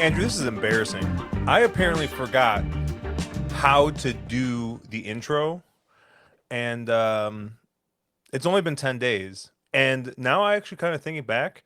Andrew, this is embarrassing. I apparently forgot how to do the intro, and it's only been 10 days. And now I actually kind of thinking back,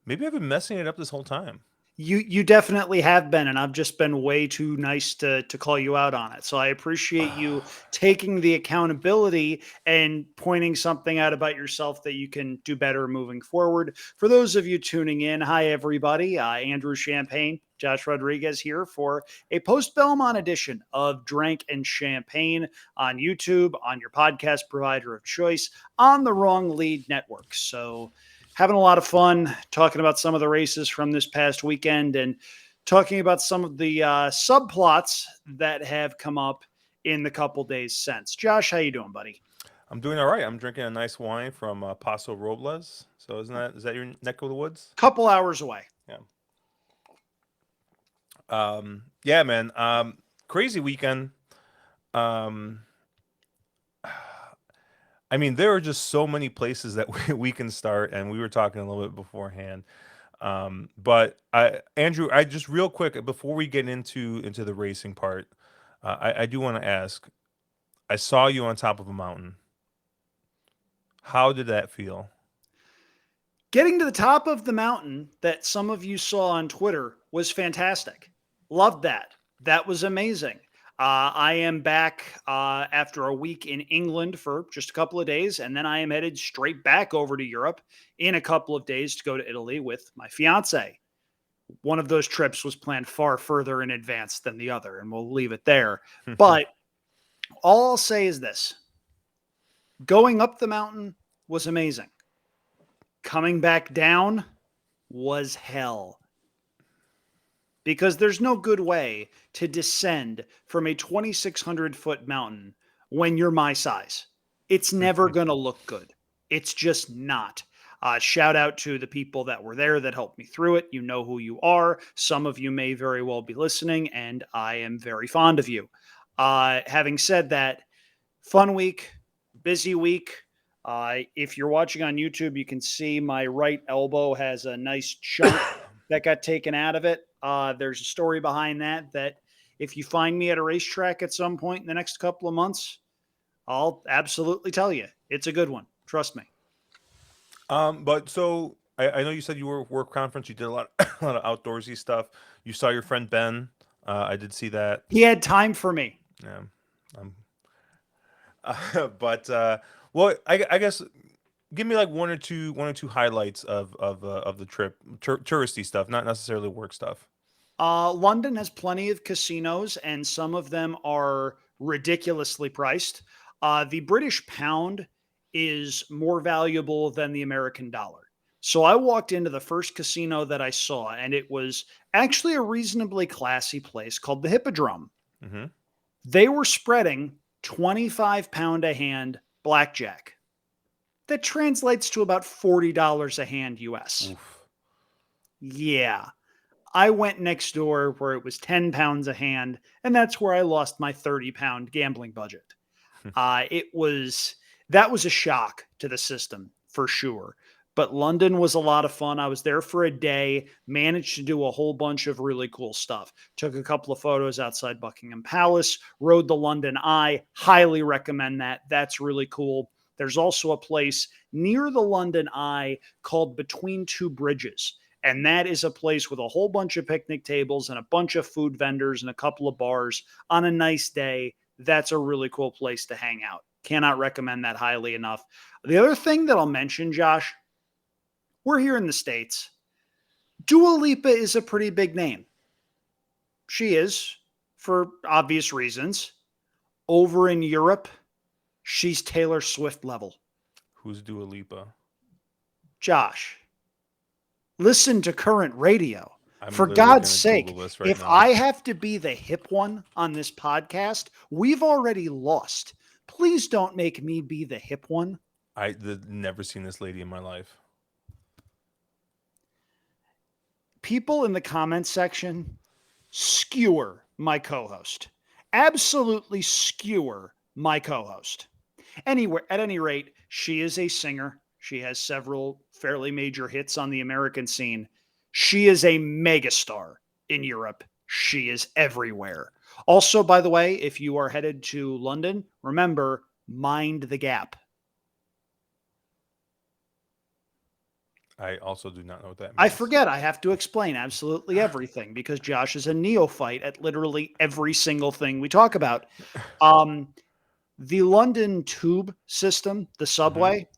maybe I've been messing it up this whole time. You definitely have been, and I've just been way too nice to call you out on it. So I appreciate you taking the accountability and pointing something out about yourself that you can do better moving forward. For those of you tuning in, hi everybody. Andrew Champagne, Josh Rodriguez here for a post Belmont edition of Drank and Champagne on YouTube, on your podcast provider of choice, on the Wrong Lead Network. So having a lot of fun talking about some of the races from this past weekend and talking about some of the subplots that have come up in the couple days since. Josh, how you doing, buddy? I'm doing all right. I'm drinking a nice wine from Paso Robles. So is that your neck of the woods? Couple hours away. Yeah. Yeah, man. Crazy weekend. Um, I mean, there are just so many places that we can start, and we were talking a little bit beforehand. But Andrew, I just real quick before we get into the racing part, I do want to ask. I saw you on top of a mountain. How did that feel? Getting to the top of the mountain that some of you saw on Twitter was fantastic. Loved that. That was amazing. I am back after a week in England for just a couple of days, and then I am headed straight back over to Europe in a couple of days to go to Italy with my fiance. One of those trips was planned far further in advance than the other, and we'll leave it there. But all I'll say is this: going up the mountain was amazing. Coming back down was hell, because there's no good way to descend from a 2,600-foot mountain when you're my size. It's never going to look good. It's just not. Shout out to the people that were there that helped me through it. You know who you are. Some of you may very well be listening, and I am very fond of you. Having said that, fun week, busy week. If you're watching on YouTube, you can see my right elbow has a nice chunk that got taken out of it. There's a story behind that if you find me at a racetrack at some point in the next couple of months, I'll absolutely tell you. It's a good one. Trust me. But so I know you said you were at work conference. You did a lot, a lot of outdoorsy stuff. You saw your friend Ben. I did see that. He had time for me. Yeah. Um, but well, I guess give me like one or two highlights of the trip, touristy stuff, not necessarily work stuff. London has plenty of casinos, and some of them are ridiculously priced. The British pound is more valuable than the American dollar. So I walked into the first casino that I saw, and it was actually a reasonably classy place called the Hippodrome. Mm-hmm. They were spreading 25 pound a hand blackjack. That translates to about $40 a hand US. Oof. Yeah. I went next door where it was 10 pounds a hand, and that's where I lost my 30-pound gambling budget. That was a shock to the system for sure. But London was a lot of fun. I was there for a day, managed to do a whole bunch of really cool stuff. Took a couple of photos outside Buckingham Palace, rode the London Eye. Highly recommend that. That's really cool. There's also a place near the London Eye called Between Two Bridges. And that is a place with a whole bunch of picnic tables and a bunch of food vendors and a couple of bars on a nice day. That's a really cool place to hang out. Cannot recommend that highly enough. The other thing that I'll mention, Josh, we're here in the States. Dua Lipa is a pretty big name. She is, for obvious reasons. Over in Europe, she's Taylor Swift level. Who's Dua Lipa? Josh, listen to current radio. I'm For literally God's looking at sake, Google this right if now. I have to be the hip one on this podcast, we've already lost. Please don't make me be the hip one. Never seen this lady in my life. People in the comments section skewer my co-host. Absolutely skewer my co-host. Anyway, at any rate, she is a singer. She has several fairly major hits on the American scene. She is a megastar in Europe. She is everywhere. Also, by the way, if you are headed to London, remember, mind the gap. I also do not know what that I means. forget I have to explain absolutely everything because Josh is a neophyte at literally every single thing we talk about. Um, the London tube system, the Hmm. subway,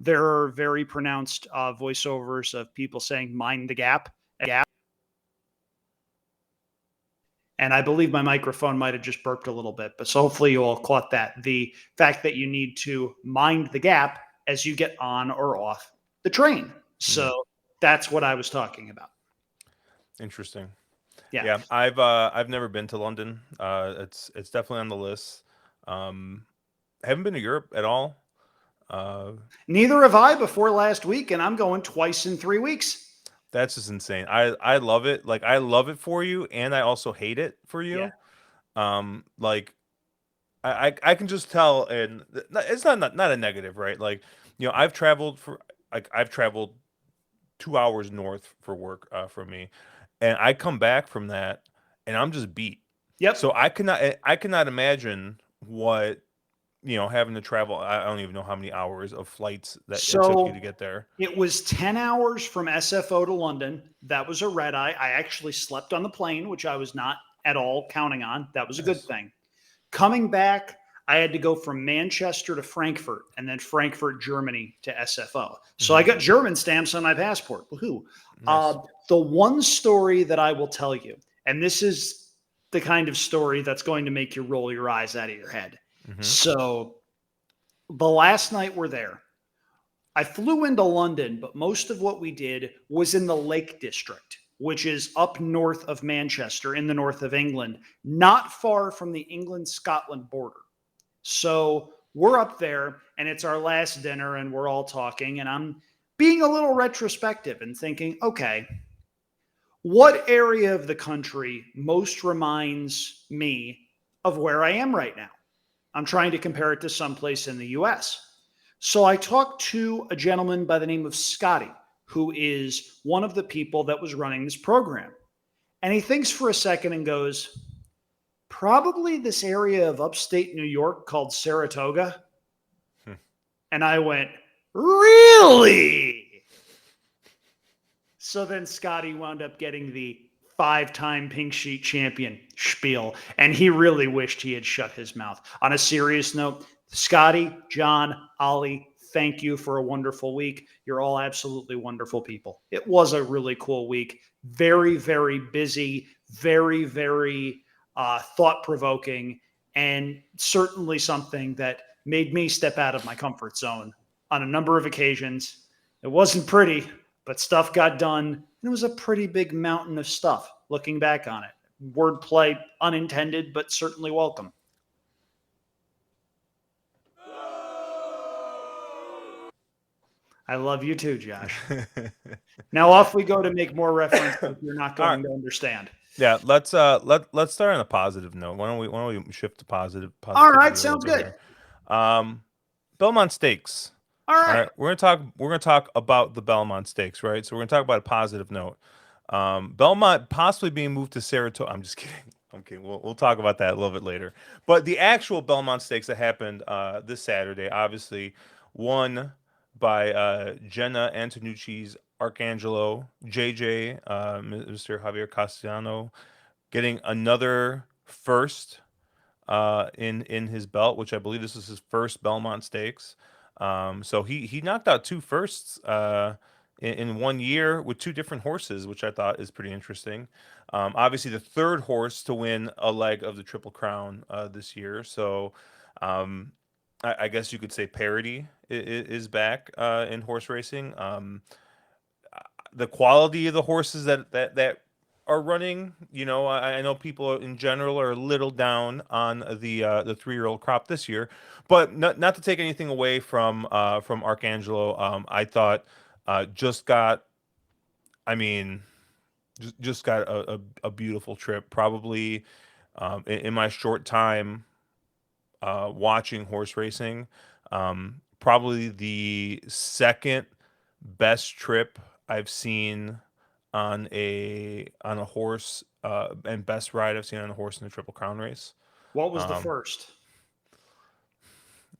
there are very pronounced voiceovers of people saying mind the gap. And I believe my microphone might have just burped a little bit, but so hopefully you all caught that. The fact that you need to mind the gap as you get on or off the train. Mm, So that's what I was talking about. interesting. Yeah. Yeah, I've never been to London. It's definitely on the list. Um, haven't been to Europe at all. Uh, Neither have I before last week, and I'm going twice in 3 weeks. that's just insane. I love it. Like I love it for you, and I also hate it for Yeah. you. Like I can just tell, and it's not a negative, right? Like I've traveled 2 hours north for work for me, and I come back from that, and I'm just beat. Yep. So I cannot imagine what having to travel. I don't even know how many hours of flights that it took you to So get there. it was 10 hours from SFO to London. That was a red eye. I actually slept on the plane, which I was not at all counting on. That was a good Nice. thing. Coming back, I had to go from Manchester to Frankfurt and then Frankfurt, Germany to SFO. So I Hmm. got German stamps on my passport. Woohoo. Nice. The one story that I will tell you, and this is the kind of story that's going to make you roll your eyes out of your head. Hmm. So the last night we're there, I flew into London, but most of what we did was in the Lake District, which is up north of Manchester in the north of England, not far from the England Scotland border. So we're up there and it's our last dinner and we're all talking. And I'm being a little retrospective and thinking, okay, what area of the country most reminds me of where I am right now? I'm trying to compare it to someplace in the US. So I talked to a gentleman by the name of Scotty, who is one of the people that was running this program. And he thinks for a second and goes, probably this area of upstate New York called Saratoga. And I went, really? So then Scotty wound up getting the 5-time pink sheet champion spiel. And he really wished he had shut his mouth. On a serious note, Scotty, John, Ollie, thank you for a wonderful week. You're all absolutely wonderful people. It was a really cool week. Very, very busy, very, very thought provoking, and certainly something that made me step out of my comfort zone on a number of occasions. It wasn't pretty, but stuff got done. And it was a pretty big mountain of stuff looking back on it. Wordplay unintended, but certainly welcome. I love you too, Josh. Now off we go to make more references you're not All right. going to understand. Yeah, let's start on a positive note. Why don't we shift to All right, positivity a little sounds bit good. here? Um, Belmont Stakes. All All right. right, we're gonna talk about the Belmont Stakes, right? So we're gonna talk about a positive note. Belmont possibly being moved to Saratoga. I'm just kidding. I'm kidding. We'll talk about that a little bit later. But the actual Belmont Stakes that happened this Saturday, obviously won by Jenna Antonucci's Arcangelo, JJ, Mr. Javier Castellano, getting another first in his belt, which I believe this is his first Belmont Stakes. So he knocked out two firsts in 1 year with two different horses, which I thought is pretty interesting. Obviously, the third horse to win a leg of the Triple Crown this year. So um, I guess you could say parity is back in horse racing. The quality of the horses that are running. I know people in general are a little down on the 3-year-old crop this year, but not to take anything away from Arcangelo. I thought just got. I mean, just got a beautiful trip. Probably in my short time watching horse racing, probably the second best trip I've seen on a horse, and best ride I've seen on a horse in the Triple Crown race. What was the Um, first?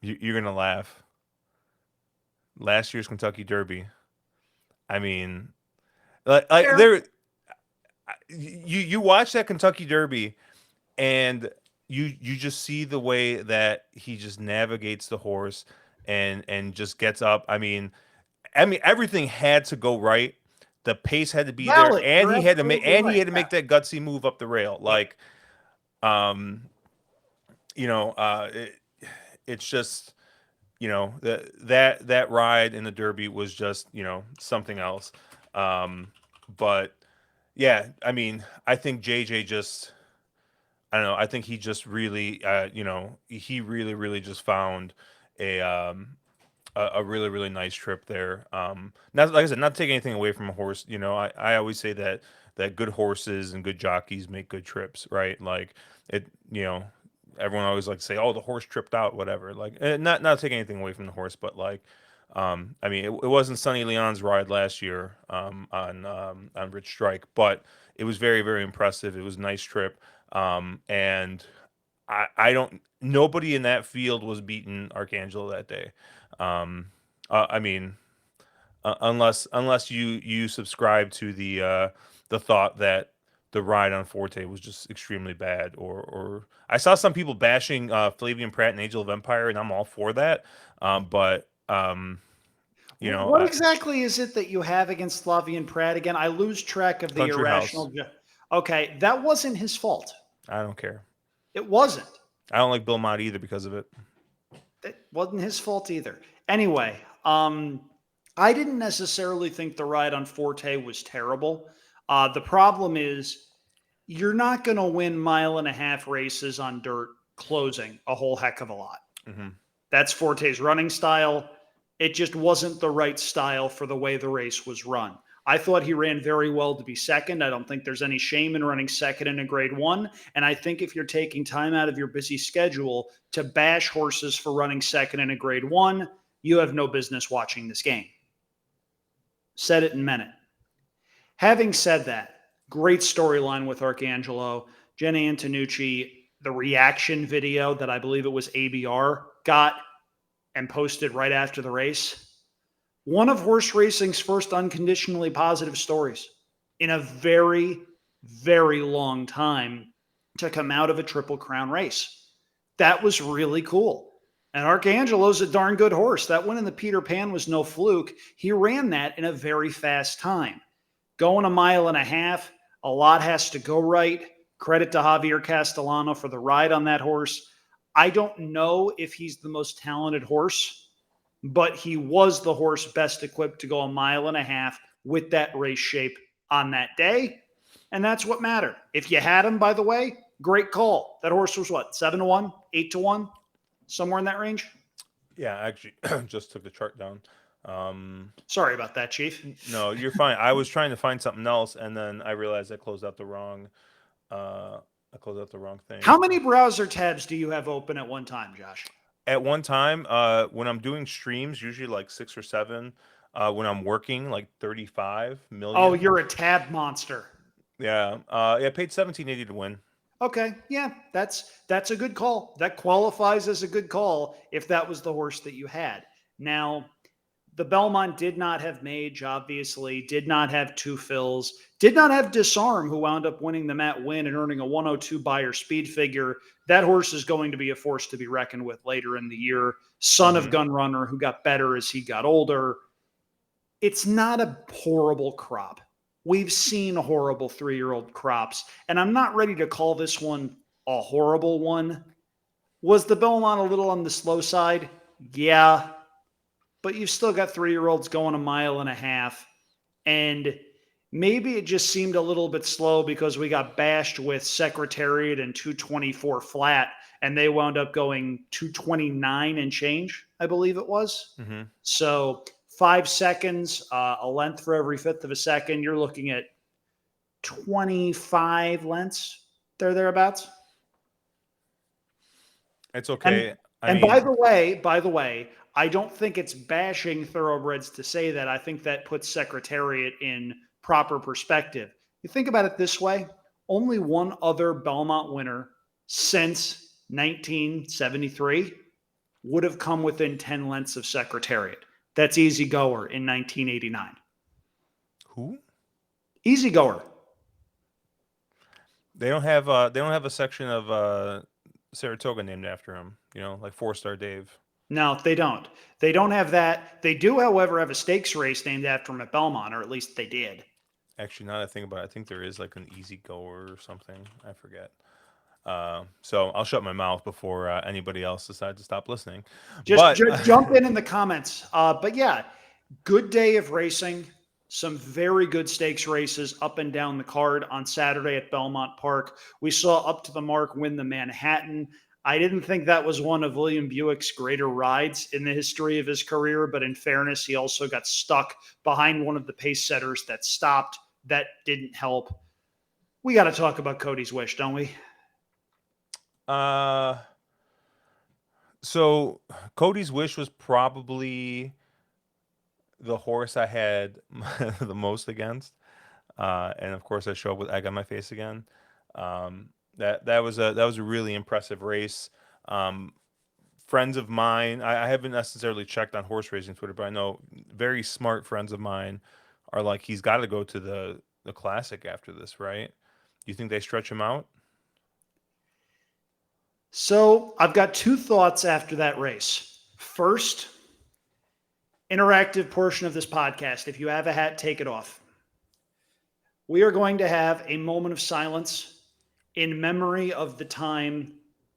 you're gonna laugh. Last year's Kentucky Derby. I mean, like Fair. there, you watch that Kentucky Derby, and you just see the way that he just navigates the horse and just gets up. I mean everything had to go right. The pace had to be there, Valid. and You're he had to make absolutely right. that gutsy move up the rail. Yeah. Like, um, you know, it's just, that ride in the Derby was just, something else. Um, but yeah, I mean, I think JJ just, I don't know. I think he just really, he really, really just found a a really, really nice trip there. Not, like I said, not taking anything away from a horse. I always say that good horses and good jockeys make good trips, right? Like it, everyone always like to say, "Oh, the horse tripped out," whatever. Like, not taking anything away from the horse, but like, I mean, it wasn't Sonny Leon's ride last year, on Rich Strike, but it was very, very impressive. It was a nice trip. And I don't. Nobody in that field was beating Arcangelo that day. Um, I mean, unless you subscribe to the thought that the ride on Forte was just extremely bad, or I saw some people bashing Flavian Pratt and Angel of Empire, and I'm all for that. But What exactly is it that you have against Flavian Pratt again? I lose track of the Country House, irrational. Okay, that wasn't his fault. I don't care. It wasn't. I don't like Belmont either because of it. It wasn't his fault either. Anyway, I didn't necessarily think the ride on Forte was terrible. The problem is you're not going to win mile and a half races on dirt closing a whole heck of a lot. Hmm. That's Forte's running style. It just wasn't the right style for the way the race was run. I thought he ran very well to be second. I don't think there's any shame in running second in a grade one. And I think if you're taking time out of your busy schedule to bash horses for running second in a grade one, you have no business watching this game. Said it and meant it. Having said that, great storyline with Arcangelo. Jenny Antonucci, the reaction video that I believe it was ABR got and posted right after the race. One of horse racing's first unconditionally positive stories in a very, very long time to come out of a Triple Crown race. That was really cool. And Arcangelo's a darn good horse. That win in the Peter Pan was no fluke. He ran that in a very fast time. Going a mile and a half, a lot has to go right. Credit to Javier Castellano for the ride on that horse. I don't know if he's the most talented horse, but he was the horse best equipped to go a mile and a half with that race shape on that day. And that's what mattered. If you had him, by the way, great call. That horse was what, 7-1, 8-1, somewhere in that range? Yeah, I actually just took the chart down. Sorry about that, Chief. No, you're fine. I was trying to find something else, and then I realized I closed out the wrong. I closed out the wrong thing. How many browser tabs do you have open at one time, Josh? At one time, when I'm doing streams, usually like 6 or 7. When I'm working, like 35 million. Oh, you're a tab monster. Yeah. Yeah. I paid 17.80 to win. Okay, yeah, that's a good call. That qualifies as a good call if that was the horse that you had. Now, the Belmont did not have Mage, obviously, did not have Two Fills, did not have Disarm, who wound up winning the Matt Win and earning a 102 buyer speed figure. That horse is going to be a force to be reckoned with later in the year. Son of Gun Runner, who got better as he got older. It's not a horrible crop. We've seen horrible 3-year-old crops, and I'm not ready to call this one a horrible one. Was the Belmont a little on the slow side? Yeah, but you've still got 3-year-olds going a mile and a half, and maybe it just seemed a little bit slow because we got bashed with Secretariat and 224 flat, and they wound up going 229 and change, I believe it was. Mm-hmm. So 5 seconds, a length for every fifth of a second. You're looking at 25 lengths, thereabouts. It's okay. And by the way, I don't think it's bashing thoroughbreds to say that. I think that puts Secretariat in proper perspective. You think about it this way, only one other Belmont winner since 1973 would have come within 10 lengths of Secretariat. That's Easy Goer in 1989. Who? Easy Goer. They don't have a section of Saratoga named after him. You know, like Four Star Dave. No, they don't. They don't have that. They do, however, have a stakes race named after him at Belmont, or at least they did. Actually, now that I think about it, I think there is like an easy goer or something. I forget. So I'll shut my mouth before anybody else decides to stop listening. Just But jump in the comments. But yeah, good day of racing. Some very good stakes races up and down the card on Saturday at Belmont Park. We saw Up to the Mark win the Manhattan. I didn't think that was one of William Buick's greater rides in the history of his career, but in fairness, he also got stuck behind one of the pace setters that stopped. That didn't help. We got to talk about Cody's Wish, don't we? uh, so Cody's Wish was probably the horse I had the most against, and of course I show up with egg on my face again. That was a really impressive race. Um, Friends of mine, I haven't necessarily checked on horse racing Twitter, but I know very smart friends of mine are like, he's got to go to the classic after this, right? Do you think they stretch him out? So I've got two thoughts after that race. First, interactive portion of this podcast. If you have a hat, take it off. We are going to have a moment of silence in memory of the time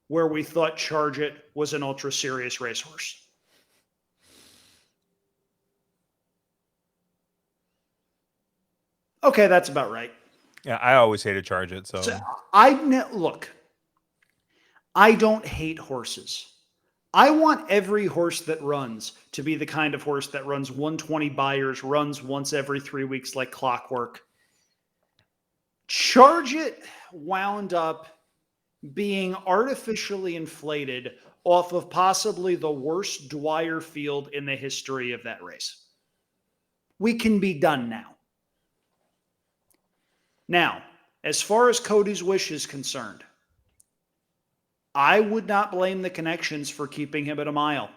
where we thought Charge It was an ultra serious racehorse. Okay, that's about right. Yeah, I always hated Charge It. So So look, I don't hate horses. I want every horse that runs to be the kind of horse that runs 120 buyers, runs once every 3 weeks like clockwork. Charge It wound up being artificially inflated off of possibly the worst Dwyer field in the history of that race. We can be done now. Now, as far as Cody's Wish is concerned, I would not blame the connections for keeping him at a mile.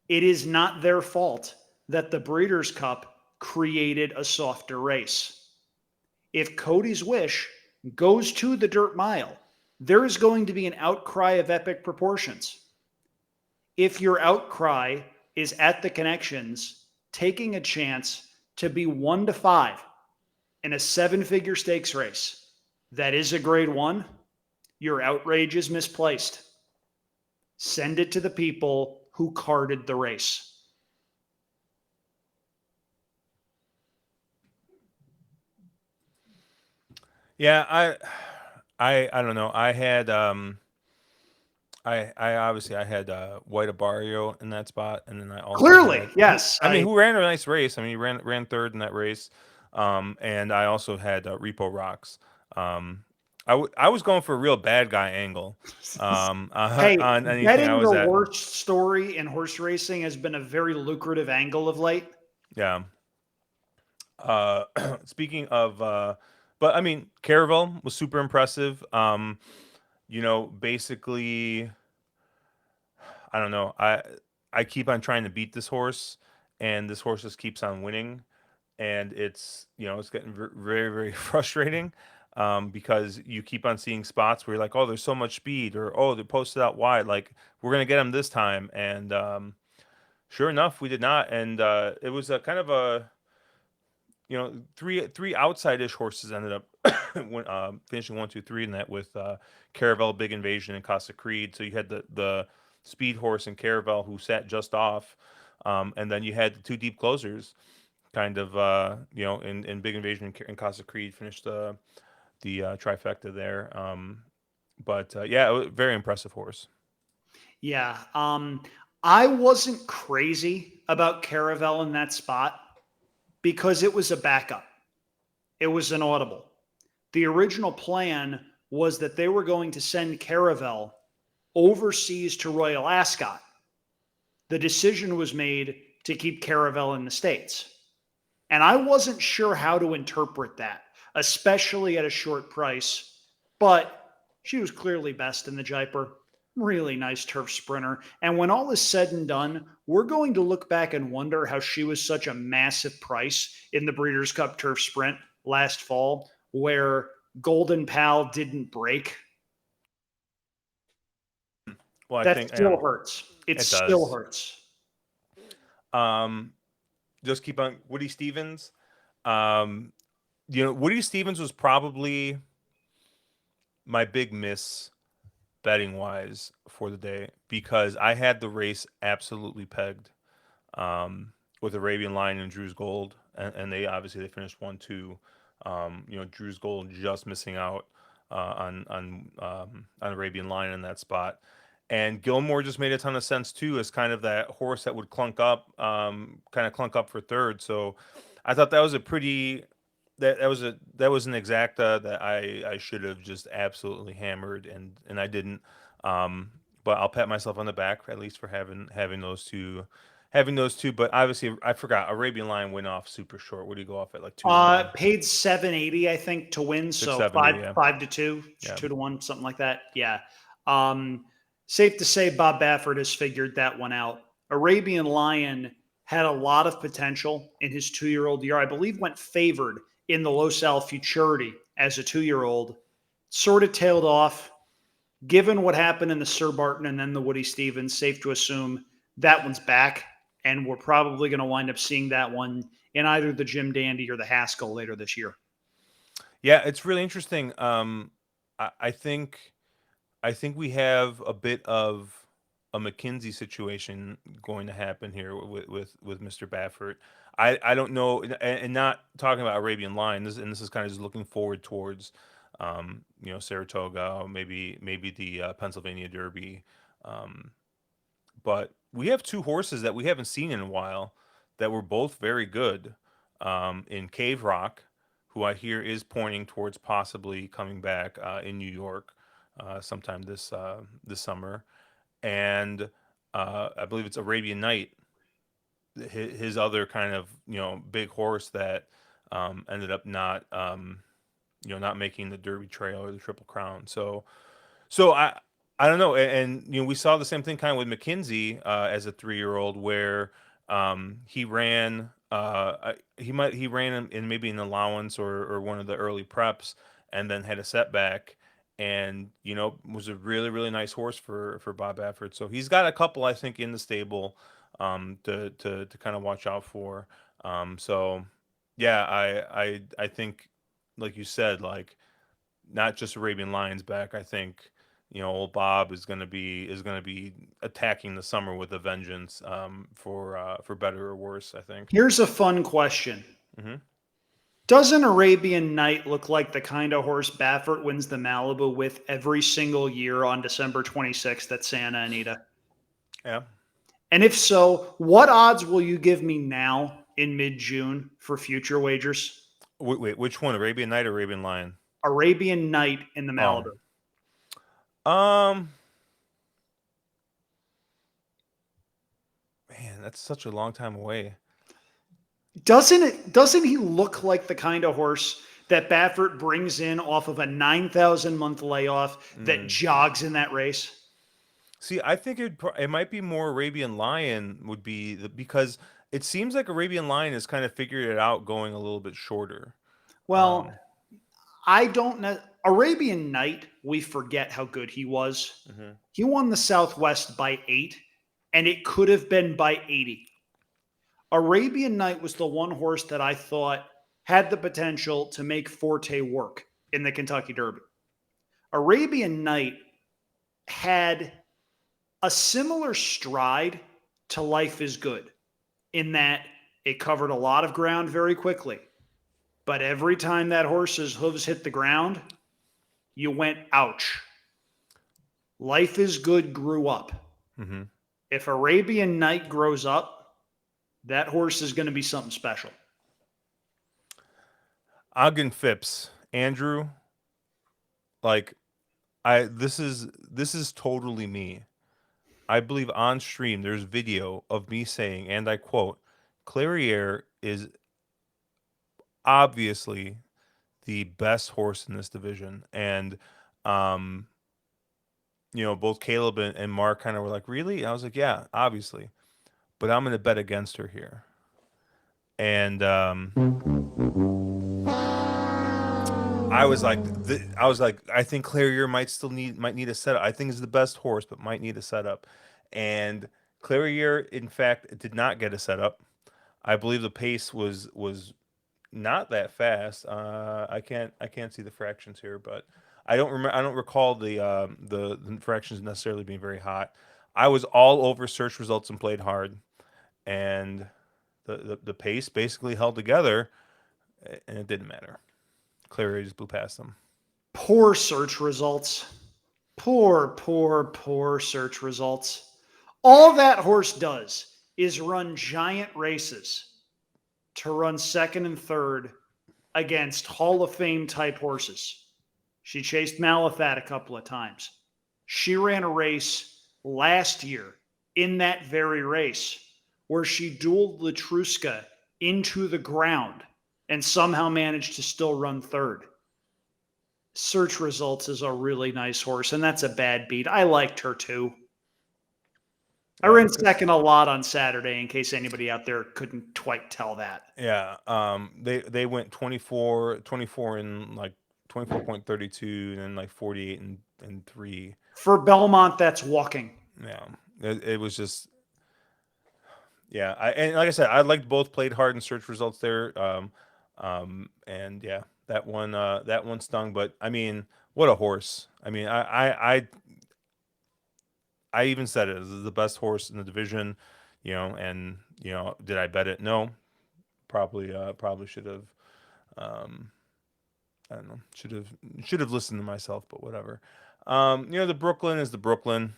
It is not their fault that the Breeders' Cup created a softer race. If Cody's Wish goes to the dirt mile, there is going to be an outcry of epic proportions. If your outcry is at the connections, taking a chance to be 1-5 in a 7-figure stakes race that is a grade 1, your outrage is misplaced. Send it to the people who carded the race. yeah, I don't know. I obviously I had White Barrio in that spot, and then I also Clearly, had yes. who ran a nice race. I mean, he ran third in that race, and I also had Repo Rocks. I was going for a real bad guy angle Hey, on anything I betting was the at. worst story in horse racing has been a very lucrative angle of late. Yeah. Uh, Speaking of, but I mean, Caravel was super impressive. You know, basically, I don't know. I keep on trying to beat this horse, and this horse just keeps on winning, and it's, you know, it's getting very very frustrating, because you keep on seeing spots where you're like, oh, there's so much speed, or oh, they posted out wide, like we're gonna get him this time, and sure enough, we did not, and it was a kind of a, you know, three outside-ish horses ended up finishing 1, 2, 3 in that with Caravel, Big Invasion, and Casa Creed. So you had the speed horse and Caravel who sat just off, and then you had the two deep closers, kind of you know, in Big Invasion and Casa Creed finished the trifecta there. But yeah, it was a very impressive horse. Yeah. I wasn't crazy about Caravel in that spot because it was a backup. It was an audible. The original plan was that they were going to send Caravel overseas to Royal Ascot. The decision was made to keep Caravel in the States. And I wasn't sure how to interpret that, especially at a short price. But she was clearly best in the Jaipur. Really nice turf sprinter. And when all is said and done, we're going to look back and wonder how she was such a massive price in the Breeders' Cup Turf Sprint last fall, where Golden Pal didn't break. Well, I That think still hurts. It it still does. hurts. Um, just keep on Woody Stevens. Um, Woody Stevens was probably my big miss betting wise for the day because I had the race absolutely pegged um, with Arabian Lion and Drew's Gold, and they obviously they finished 1-2. Drew's Gold just missing out on Arabian Lion in that spot. And Gilmore just made a ton of sense too, as kind of that horse that would kind of clunk up for third. So I thought that was a pretty that was an exacta that I should have just absolutely hammered and I didn't. Um, but I'll pat myself on the back at least for having those two. But obviously I forgot Arabian Lion went off super short. What do you go off at like 2-1, Paid 780, I think, to win. six So seventy? Yeah, 5-2, yeah, 2-1, something like that. Yeah. Um, Safe to say Bob Baffert has figured that one out. Arabian Lion had a lot of potential in his 2-year-old year. I believe went favored in the Los Al Futurity as a 2-year-old. Sort of tailed off. Given what happened in the Sir Barton and then the Woody Stevens, safe to assume that one's back. And we're probably going to wind up seeing that one in either the Jim Dandy or the Haskell later this year. yeah. It's really interesting. I think we have a bit of a McKinsey situation going to happen here with Mr. Baffert. I don't know, and not talking about Arabian Lion. This is kind of just looking forward towards, Saratoga, maybe the Pennsylvania Derby. Um, but we have two horses that we haven't seen in a while that were both very good. In Cave Rock, who I hear is pointing towards possibly coming back in New York sometime this summer, and I believe it's Arabian Night, his other kind of big horse that ended up not making the Derby Trail or the Triple Crown. So I don't know, and we saw the same thing kind of with McKinsey as a 3-year-old where he ran. He ran in maybe an allowance or one of the early preps, and then had a setback, and was a really really nice horse for Bob Baffert. So he's got a couple I think in the stable to kind of watch out for. So yeah, I think like you said, like not just Arabian Lions back. I think old Bob is gonna be attacking the summer with a vengeance for better or worse. I think. Here's a fun question. Hmm. Doesn't Arabian Night look like the kind of horse Baffert wins the Malibu with every single year on December 26th at Santa Anita? Yeah. And if so, what odds will you give me now in mid June for future wagers? Wait, which one? Arabian Night or Arabian Lion? Arabian Night in the Oh, Malibu. um, man, that's such a long time away. Doesn't he look like the kind of horse that Baffert brings in off of a 9,000 month layoff that Mm. jogs in that race? See, I think it might be more Arabian Lion would be because it seems like Arabian Lion has kind of figured it out going a little bit shorter. Well, Um, I don't know. Arabian Night, we forget how good he was. mhm. He won the Southwest by 8, and it could have been by 80. Arabian Night was the one horse that I thought had the potential to make Forte work in the Kentucky Derby. Arabian Night had a similar stride to Life is Good in that it covered a lot of ground very quickly. But every time that horse's hooves hit the ground, you went, ouch. Life is Good grew up. Mhm. If Arabian Night grows up, that horse is going to be something special. Ogden Phipps, Andrew, like this is totally me. I believe on stream there's video of me saying, and I quote, Clariere is obviously the best horse in this division, and um, both Caleb and Mark kind of were like, "Really?" I was like, "Yeah, obviously," but I'm going to bet against her here, and I was like, I think Clarier might need a setup. I think is the best horse, but might need a setup. And Clarier, in fact, did not get a setup. I believe the pace was not that fast. I can't see the fractions here, but I don't recall the fractions necessarily being very hot. I was all over search results and played hard, and the pace basically held together, and it didn't matter. Clarier just blew past them. Poor search results. Poor, poor, poor search results. All that horse does is run giant races to run second and third against Hall of Fame type horses. She chased Malathat a couple of times. She ran a race last year in that very race where she dueled Latruska into the ground and somehow managed to still run third. Search Results is a really nice horse, and that's a bad beat. I liked her too. I Yeah, ran second a lot on Saturday in case anybody out there couldn't quite tell that. yeah. They went 24 in like 24.32 and then like 48 and 3. For Belmont, that's walking. Yeah. It was just yeah. And like I said, I liked both played hard and search results there. And yeah, that one stung, but I mean, what a horse. I mean, I even said it. This is the best horse in the division, and did I bet it? No. Probably should have. Um, I don't know. Should have listened to myself, but whatever. The Brooklyn is the Brooklyn.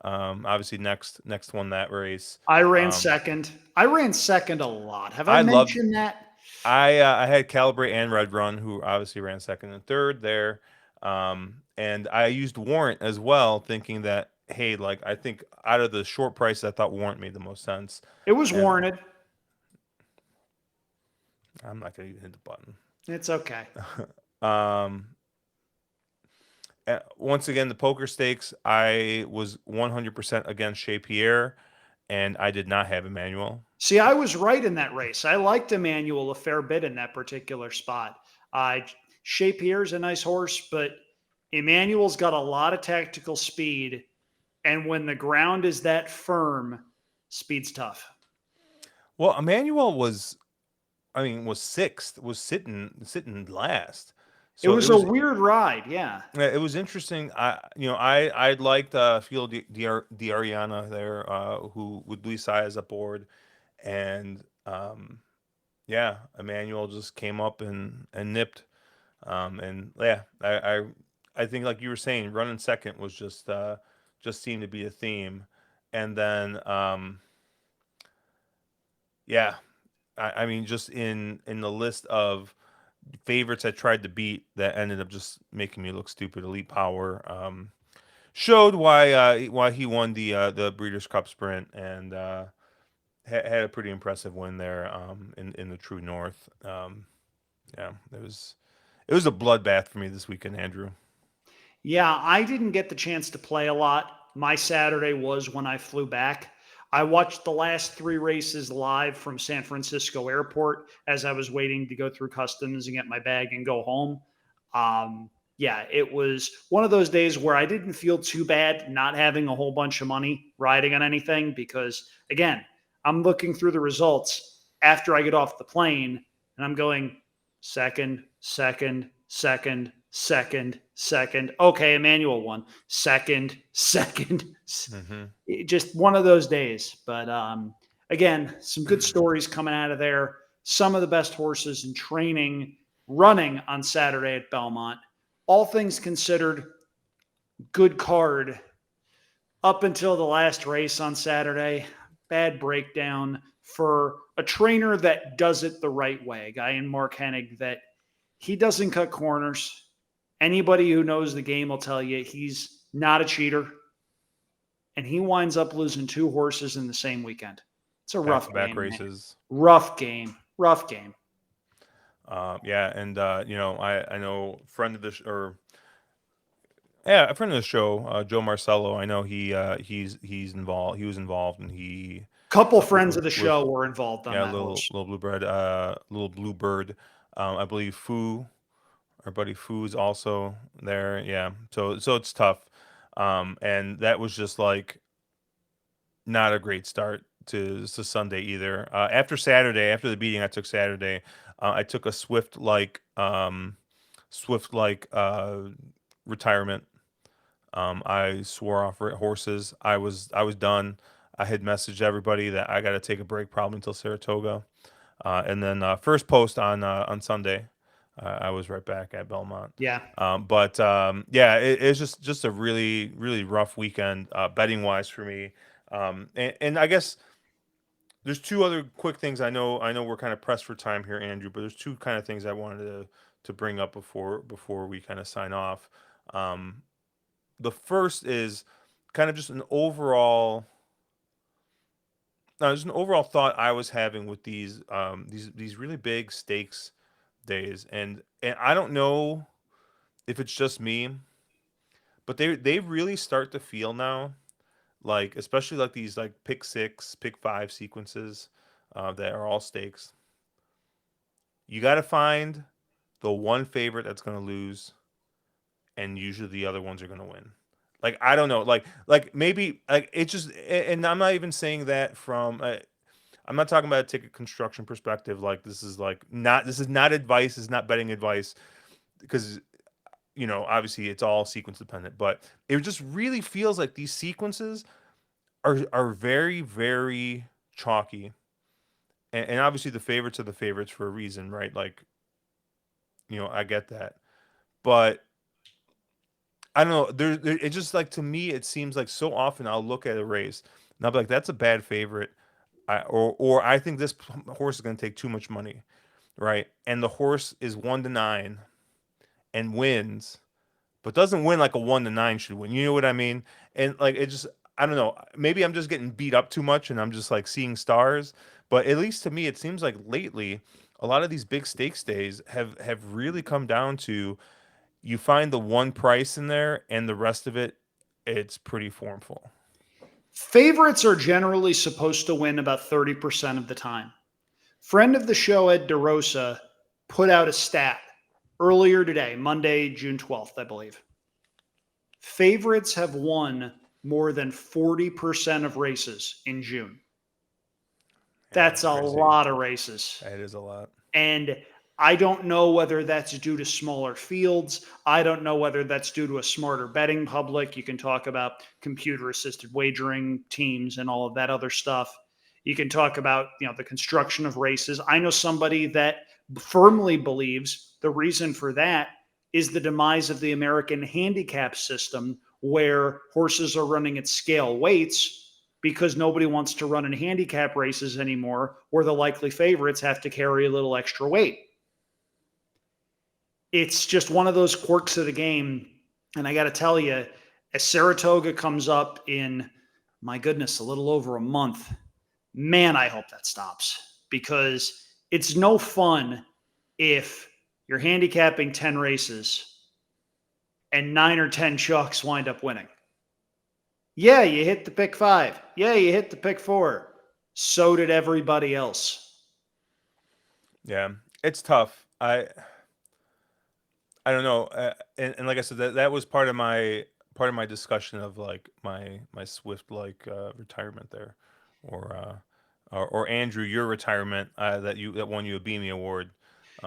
Obviously next one that race. I ran Um, second. I ran second a lot. Have I I loved. mentioned that? I had Calibrate and Red Run, who obviously ran second and third there. And I used Warrant as well, thinking that hey, like I think out of the short price, I thought Warrant made the most sense. It was And warranted. I'm not gonna even hit the button. It's okay. Um, Once again, the poker stakes, I was 100% against Chez Pierre, and I did not have Emmanuel. See, I was right in that race. I liked Emmanuel a fair bit in that particular spot. Chez Pierre's a nice horse, but Emmanuel's got a lot of tactical speed. And when the ground is that firm, speed's tough. Well, Emmanuel was sixth, was sitting last. It So was a weird ride. Yeah. it was interesting. I liked Phil Di Ariana there, who with Luis Saez aboard, and yeah, Emmanuel just came up and nipped. And yeah, I think like you were saying, running second was just seemed to be a theme, and then yeah, I mean just in the list of favorites I tried to beat that ended up just making me look stupid. Elite Power showed why he won the Breeders' Cup Sprint and had a pretty impressive win there in the True North. Yeah, it was a bloodbath for me this weekend, Andrew. Yeah, I didn't get the chance to play a lot. My Saturday was when I flew back. I watched the last three races live from San Francisco Airport as I was waiting to go through customs and get my bag and go home. Yeah, it was one of those days where I didn't feel too bad not having a whole bunch of money riding on anything because, again, I'm looking through the results after I get off the plane and I'm going second, second, second, second, second. Okay, Emmanuel won. Second, second. Hmm. Just one of those days. But again, some good stories coming out of there. Some of the best horses in training running on Saturday at Belmont. All things considered, good card up until the last race on Saturday. Bad breakdown for a trainer that does it the right way. A guy in Mark Hennig that he doesn't cut corners. Anybody who knows the game will tell you he's not a cheater. And he winds up losing two horses in the same weekend. It's a Back rough to back game, man. races. Rough game. Rough game. Yeah, and I know friend of the or yeah, a friend of the show, Joe Marcello. I know he's involved. He was involved, and he Couple friends with of the show were involved on yeah, that horse. little bluebird. I believe Foo, our buddy Foo's also there. Yeah, so it's tough. And that was just like not a great start to Sunday either. After Saturday, after the beating, I took Saturday. I took a Swift like retirement. I swore off horses. I was done. I had messaged everybody that I got to take a break probably until Saratoga. And then first post on Sunday, I was right back at Belmont. Yeah. But yeah, it's just a really rough weekend betting wise for me. And I guess there's two other quick things. I know we're kind of pressed for time here, Andrew, but there's two kind of things I wanted to bring up before we kind of sign off. Um, the first is kind of just an overall there's an overall thought I was having with these really big stakes days, and I don't know if it's just me, but they really start to feel now like, especially like these like pick six, pick five sequences that are all stakes. You got to find the one favorite that's going to lose, and usually the other ones are going to win. Like I don't know, like maybe like it just, and I'm not even saying that from. I'm not talking about a ticket construction perspective. Like this is not advice. This is not betting advice because obviously it's all sequence dependent. But it just really feels like these sequences are very chalky, and obviously the favorites are the favorites for a reason, right? Like I get that, but I don't know. It just like to me, it seems like so often I'll look at a race and I'll be like, "That's a bad favorite," or I think this horse is going to take too much money, right? And the horse is 1 to 9 and wins, but doesn't win like a 1 to 9 should win. You know what I mean? And like it just, I don't know. Maybe I'm just getting beat up too much, and I'm just like seeing stars. But at least to me, it seems like lately, a lot of these big stakes days have really come down to you find the one price in there, and the rest of it, it's pretty formful. Favorites are generally supposed to win about 30% of the time. Friend of the show, Ed DeRosa, put out a stat earlier today, Monday, June 12th, I believe. Favorites have won more than 40% of races in June. Yeah, That's that's a crazy. lot of races. That is a lot. And I don't know whether that's due to smaller fields. I don't know whether that's due to a smarter betting public. You can talk about computer assisted wagering teams and all of that other stuff. You can talk about, the construction of races. I know somebody that firmly believes the reason for that is the demise of the American handicap system where horses are running at scale weights because nobody wants to run in handicap races anymore where the likely favorites have to carry a little extra weight. It's just one of those quirks of the game. And I got to tell you, as Saratoga comes up in, my goodness, a little over a month, man, I hope that stops because it's no fun if you're handicapping 10 races and 9 or 10 chucks wind up winning. Yeah, you hit the pick five. Yeah, you hit the pick four. So did everybody else. Yeah, it's tough. I don't know, and like I said, that was part of my discussion of like my Swift like retirement there, or or Andrew, your retirement that won you a Beamy Award.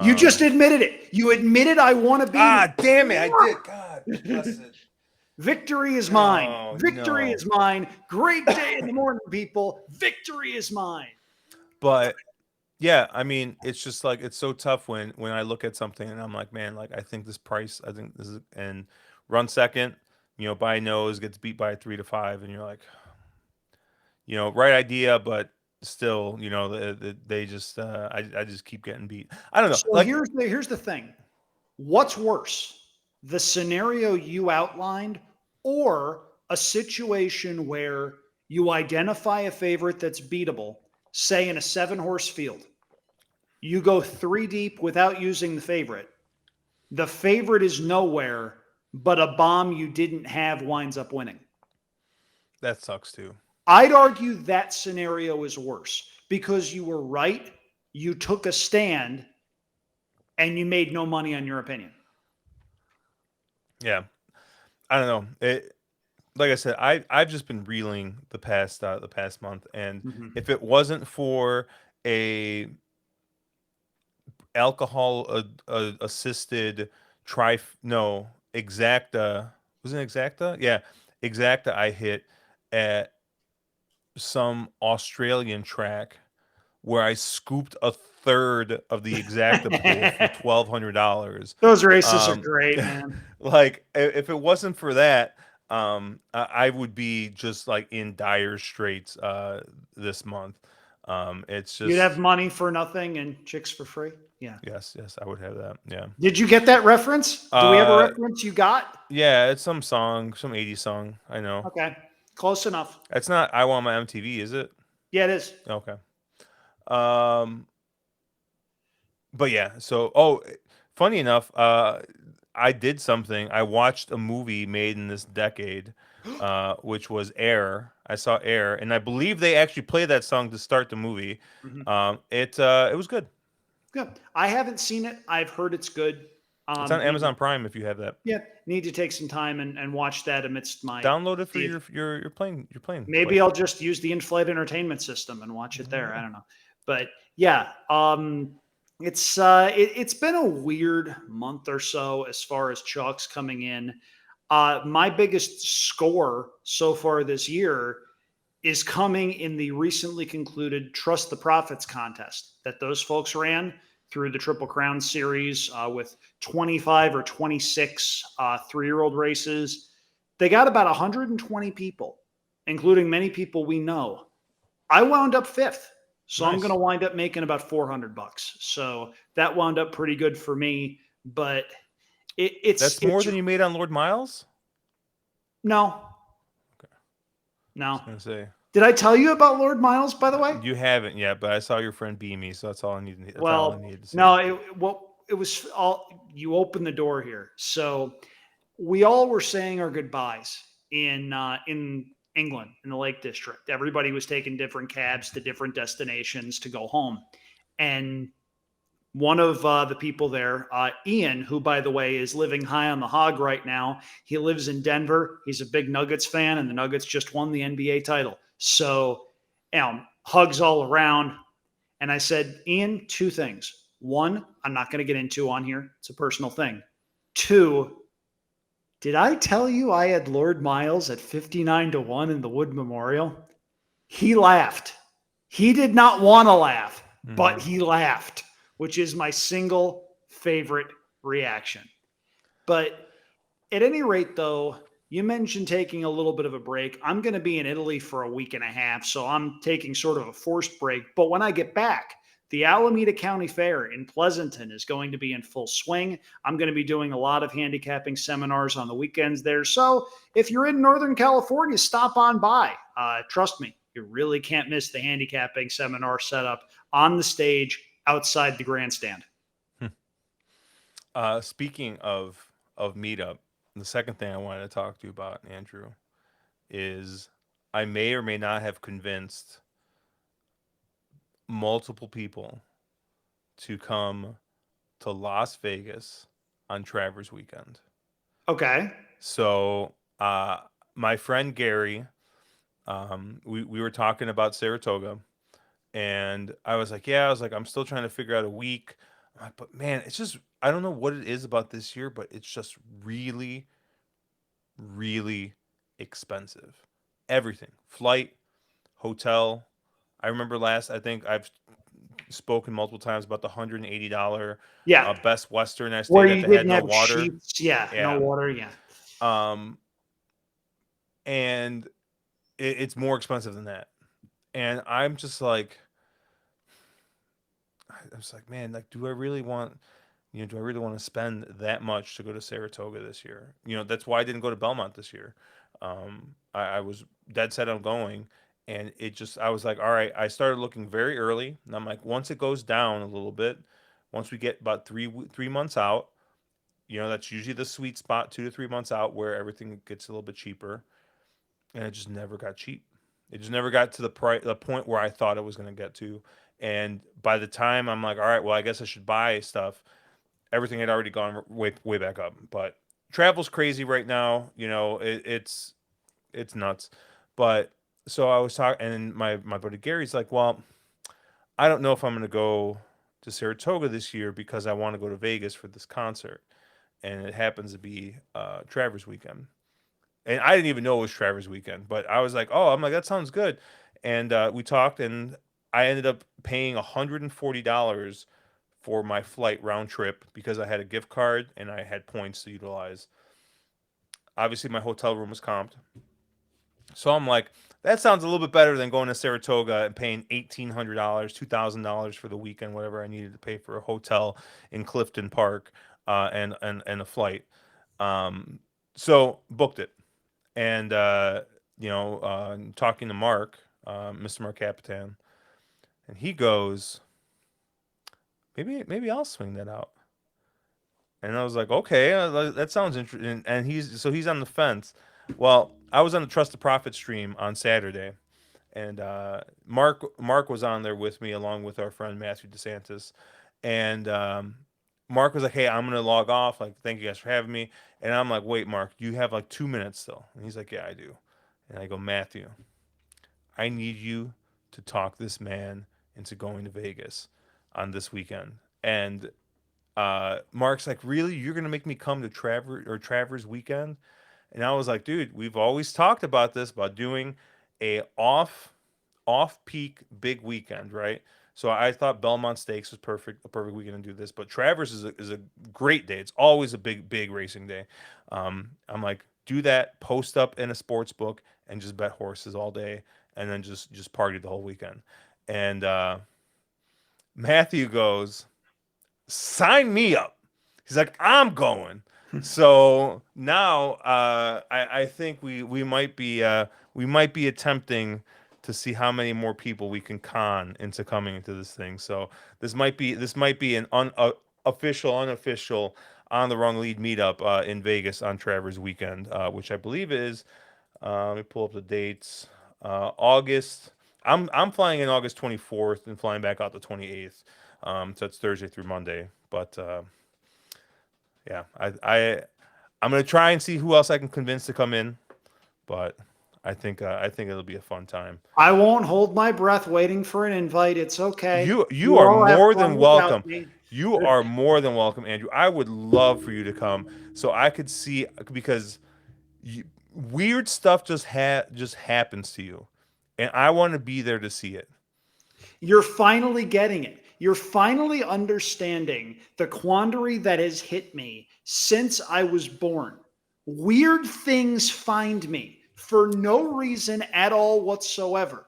You just Um, admitted it. You admitted I want to be me. damn it, I did. God bless it. Victory is mine. Oh Victory no, is mine. Great day in the morning, people. Victory is mine. but yeah, I mean, it's just like it's so tough when I look at something and I'm like, man, like I think this price, I think this is, and run second, by nose gets beat by a 3 to 5, and you're like, right idea, but still, they just, I just keep getting beat. I don't know, So like, here's the thing. What's worse? The scenario you outlined or a situation where you identify a favorite that's beatable, say in a 7 horse field. You go three deep without using the favorite. The favorite is nowhere, but a bomb you didn't have winds up winning. That sucks too. I'd argue that scenario is worse because you were right. You took a stand and you made no money on your opinion. Yeah, I don't know. Like I said, I've just been reeling the past month, and Mhm. if it wasn't for a alcohol assisted tri no exacta was it exacta exacta I hit at some Australian track where I scooped a third of the exacta pool for $1,200. Those races are Um, great, man. like if it wasn't for that, I would be just like in dire straits this month. It's You'd have just money for nothing and chicks for free. Yeah. yes, I would have that. Yeah. Did you get that reference? Do we have a Uh, reference you got? yeah, it's some song, some 80s song. I know. Okay. Close enough. It's not I Want My MTV, is it? Yeah, it is. Okay. Um, but yeah, so funny enough, I did something. I watched a movie made in this decade, which was Air. I saw Air, and I believe they actually played that song to start the movie. Mhm. It was good. Good. I haven't seen it. I've heard it's good. It's on Need to, Amazon Prime if you have that. yeah, need to take some time and watch that amidst my Download it for the your plane maybe place. I'll just use the in-flight entertainment system and watch it there. I don't know. But yeah, it's been a weird month or so as far as chalks coming in. My biggest score so far this year is coming in the recently concluded Trust the Profits contest that those folks ran through the Triple Crown series with 25 or 26 3-year-old races. They got about 120 people, including many people we know. I wound up fifth. So I'm going to Nice. wind up making about $400. So that wound up pretty good for me. But That's more it's than you made on Lord Miles. no, Okay, I was no. gonna say Did I tell you about Lord Miles, by the way? you haven't yet, but I saw your friend Beamy, so that's all I need. That's all I Well, needed to see. no, it was all you opened the door here. So we all were saying our goodbyes in England in the Lake District. Everybody was taking different cabs to different destinations to go home, and one of the people there, Ian, who by the way is living high on the hog right now. He lives in Denver. He's a big Nuggets fan, and the Nuggets just won the NBA title. So, hugs all around. And I said, Ian, two things. One, I'm not going to get into on here. It's a personal thing. Two, did I tell you I had Lord Miles at 59 to 1 in the Wood Memorial? He laughed. He did not want to laugh, but Hmm. he laughed, which is my single favorite reaction. But at any rate, though, you mentioned taking a little bit of a break. I'm going to be in Italy for a week and a half, so I'm taking sort of a forced break. But when I get back, the Alameda County Fair in Pleasanton is going to be in full swing. I'm going to be doing a lot of handicapping seminars on the weekends there. So if you're in Northern California, stop on by. Trust me, you really can't miss the handicapping seminar setup on the stage outside the grandstand. Speaking of meetup, the second thing I wanted to talk to you about, Andrew, is I may or may not have convinced multiple people to come to Las Vegas on Travers Weekend. Okay. So, my friend Gary, we were talking about Saratoga, and I was like, yeah, I was like, I'm still trying to figure out a week. I'm like, but man, it's just I don't know what it is about this year, but it's just really, really expensive. Everything, flight, hotel. I remember I think I've spoken multiple times about the $180 Yeah. Best Western I Where stayed at you that had didn't no have water. sheets. Yeah. No Yeah. water. Yeah. Um, and it's more expensive than that. And I'm just like, I was like, man, like, do I really want to spend that much to go to Saratoga this year? That's why I didn't go to Belmont this year. I was dead set on going, And it just, I was like, all right, I started looking very early. And I'm like, once it goes down a little bit, once we get about 3 months out, that's usually the sweet spot, 2 to 3 months out, where everything gets a little bit cheaper. And it just never got cheap. It just never got to the point where I thought it was going to get to. And by the time I'm like, all right, well, I guess I should buy stuff, everything had already gone way back up. But travel's crazy right now. It's nuts. But so I was talking, and my buddy Gary's like, well, I don't know if I'm going to go to Saratoga this year because I want to go to Vegas for this concert, and it happens to be Travers weekend. And I didn't even know it was Travers weekend, but I was like, oh, I'm like, that sounds good. And we talked, and I ended up paying $140 for my flight round trip because I had a gift card and I had points to utilize. Obviously, my hotel room was comped. So I'm like, that sounds a little bit better than going to Saratoga and paying $1,800, $2,000 for the weekend, whatever I needed to pay for a hotel in Clifton Park, and a flight. Um, so booked it, and talking to Mark, Mr. Mark Capitan, and he goes, maybe I'll swing that out. And I was like, okay, that sounds interesting. And he's on the fence. Well, I was on the Trust the Profit stream on Saturday, and Mark was on there with me along with our friend Matthew DeSantis, and Mark was like, "Hey, I'm gonna log off. Like, thank you guys for having me." And I'm like, "Wait, Mark, you have like 2 minutes still?" And he's like, "Yeah, I do." And I go, "Matthew, I need you to talk this man into going to Vegas on this weekend." And Mark's like, "Really? You're gonna make me come to Travers weekend?" And I was like, "Dude, we've always talked about this, about doing a off peak big weekend, right?" So I thought Belmont Stakes was a perfect weekend to do this. But Travers is a great day. It's always a big racing day. I'm like, do that, post up in a sports book, and just bet horses all day, and then just party the whole weekend. And Matthew goes, sign me up. He's like, I'm going. So now I think we might be attempting to see how many more people we can con into coming into this thing. So this might be an unofficial on the wrong lead meetup in Vegas on Travers weekend, which I believe is, let me pull up the dates. August. I'm flying in August 24th and flying back out the 28th. So it's Thursday through Monday. But yeah, I'm gonna try and see who else I can convince to come in. But I think it'll be a fun time. I won't hold my breath waiting for an invite. It's okay. You You are all have more fun than without welcome. me. You are more than welcome, Andrew. I would love for you to come so I could see, because weird stuff just happens to you, and I want to be there to see it. You're finally getting it. You're finally understanding the quandary that has hit me since I was born. Weird things find me for no reason at all whatsoever.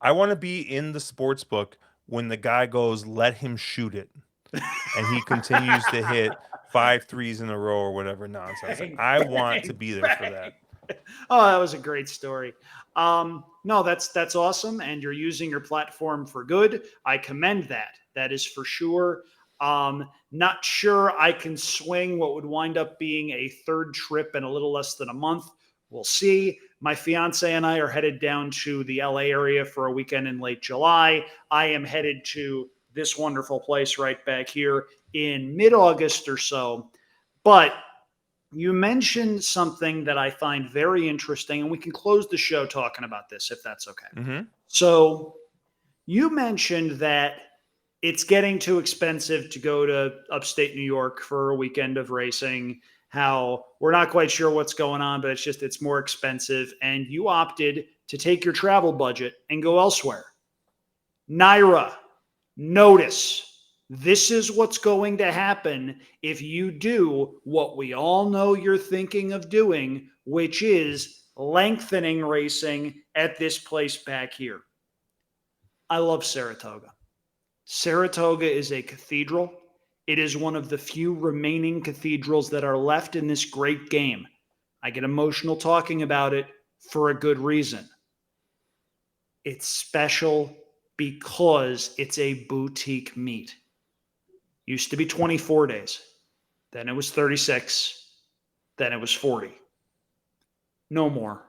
I want to be in the sports book when the guy goes, "Let him shoot it," and he continues to hit five threes in a row or whatever nonsense. Like, Bang, I want to bang, be there for bang. that. Oh, that was a great story. No, that's awesome, and you're using your platform for good. I commend that. That is for sure. Not sure I can swing what would wind up being a third trip in a little less than a month. We'll see. My fiance and I are headed down to the LA area for a weekend in late July. I am headed to this wonderful place right back here in mid August or so. But you mentioned something that I find very interesting, and we can close the show talking about this if that's okay. Hmm. So, you mentioned that it's getting too expensive to go to upstate New York for a weekend of racing. How we're not quite sure what's going on, but it's more expensive. And you opted to take your travel budget and go elsewhere. Naira, notice this is what's going to happen if you do what we all know you're thinking of doing, which is lengthening racing at this place back here. I love Saratoga. Saratoga is a cathedral. It is one of the few remaining cathedrals that are left in this great game. I get emotional talking about it for a good reason. It's special because it's a boutique meet. Used to be 24 days. Then it was 36. Then it was 40. No more.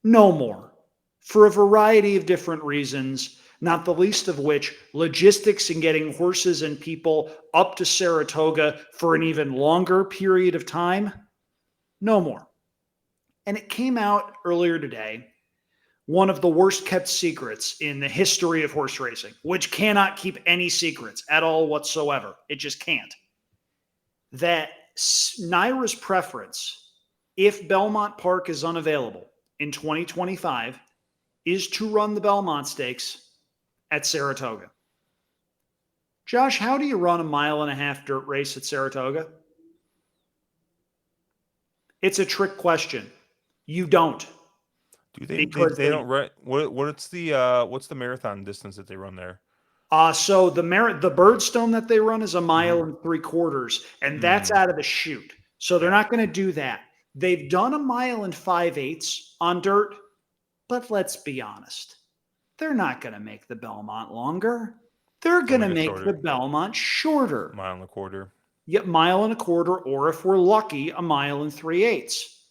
No more. For a variety of different reasons, not the least of which logistics and getting horses and people up to Saratoga for an even longer period of time. No more. And it came out earlier today, one of the worst kept secrets in the history of horse racing, which cannot keep any secrets at all whatsoever. It just can't. That Naira's preference, if Belmont Park is unavailable in 2025, is to run the Belmont Stakes at Saratoga. Josh, how do you run a 1.5-mile dirt race at Saratoga? It's a trick question. You don't. Do they? Because They they don't run. What's the marathon distance that they run there? so the Birdstone that they run is a Hmm. 1.75 miles, and that's Mm, out of the chute. So they're yeah, not going to do that. They've done a 1.5 miles on dirt, but let's be honest. They're not going to make the Belmont longer. They're they'll going to make it make the shorter, Belmont shorter. 1.25 miles. Yet 1.25 miles, or if we're lucky, 1.3 miles.